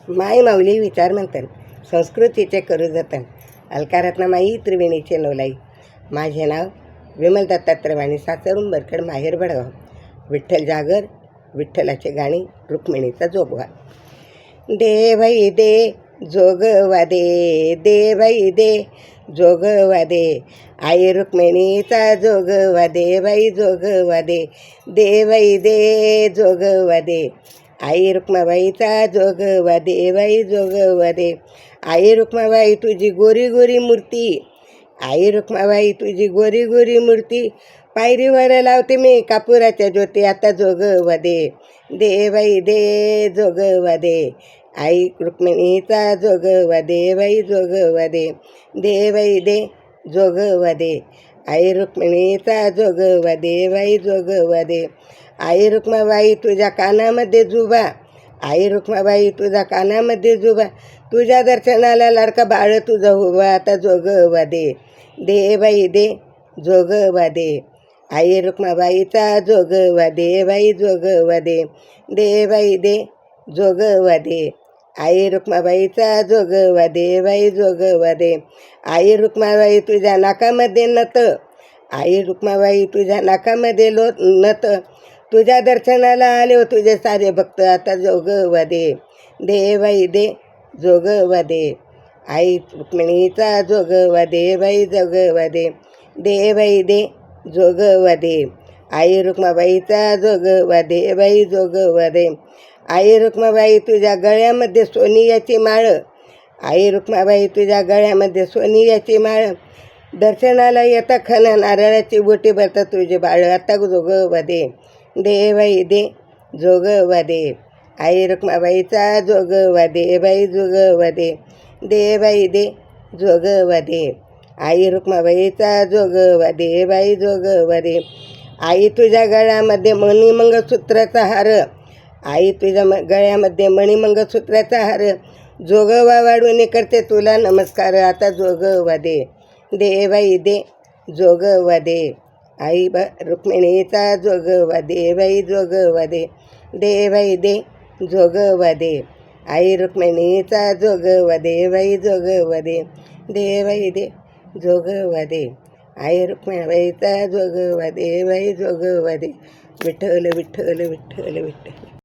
माय माऊली विचार म्हणतन संस्कृतीचे करू जतन अलकारत्न माई त्रिवेणीचे नवलाई. माझे नाव विमल दत्तात्रय वाणी, सासर उंबरखेड, माहेर बडगाव. विठ्ठल जागर, विठ्ठलाचे गाणी, रुक्मिणीचा जोगवा. दे भाई दे जोगवा दे, दे भाई दे जोगवा दे, आई रुक्मिणीचा जोगवा दे, बाई जोगवा दे, दे बाई दे जोगवा दे, आई रुक्माबाईचा जोगवा दे, बाई जोगवा दे. आई रुक्माबाई तुझी गोरी गोरी मूर्ती, आई रुक्माबाई तुझी गोरी गोरी मूर्ती, पायरीवर लावते मी कापुराच्या ज्योती, आता जोगवा दे, दे बाई दे जोगवा दे, आई रुक्मिणीचा जोगवा दे, बाई जोगवा दे, दे बाई दे जोगवा दे, आई रुक्मिणीचा जोगवा दे, बाई जोगवा दे. आई रुक्माबाई तुझ्या कानामध्ये जुबा, आई रुक्माबाई तुझ्या कानामध्ये जुबा, तुझ्या दर्शनाला लाडका बाळ तुझं उभा, आता जोगवा दे, दे बाई दे जोगवा दे, आई रुक्माबाईचा जोगवा दे, बाई जोगवा दे, दे बाई दे जोगवा दे, आई रुक्माबाईचा जोगवा दे, बाई जोगवा दे. आई रुक्माबाई तुझ्या नाकामध्ये नत, आई रुक्माबाई तुझ्या नाकामध्ये नत, तुझ्या दर्शनाला आले हो तुझे सारे भक्त, आता जोगवा दे, दे बाई दे जोगवा दे, आई रुक्मिणीचा जोगवा दे, बाई जोगवा दे, दे बाई दे जोगवा दे, आई रुक्माबाईचा जोगवा दे, बाई जोगवा दे. आई रुक्माबाई तुझ्या गळ्यामध्ये सोनियाची माळ, आई रुक्माबाई तुझ्या गळ्यामध्ये सोनियाची माळ, दर्शनाला येता खना नारळाची बोटी भरतात तुझे बाळ, आता जोगवा दे, दे बाई दे जोगवा दे, आई रुक्माबाईचा जोगवा दे, बाई जोगवा दे, दे बाई दे जोगवा दे, आई रुक्माबाईचा जोगवा दे, बाई जोगवा दे. आई तुझ्या गळ्यामध्ये मणिमंगळसूत्राचा हार, आई तुझ्या गळ्यामध्ये मणिमंगळसूत्राचा हार, जोगवा वाढवणे करते तुला नमस्कार, आता जोगवा दे, दे बाई दे जोगवा दे, आई रुक्मिणीचा जोगवा दे, बाई जोगवा दे, दे बाई दे जोगवा दे, आई रुक्मिणीचा जोगवा दे, बाई जोगवा दे, दे बाई दे जोगवा दे, आई रुक्मिणीचा जोगवा दे, बाई जोगवा दे. विठ्ठल विठ्ठल विठ्ठल विठ्ठल.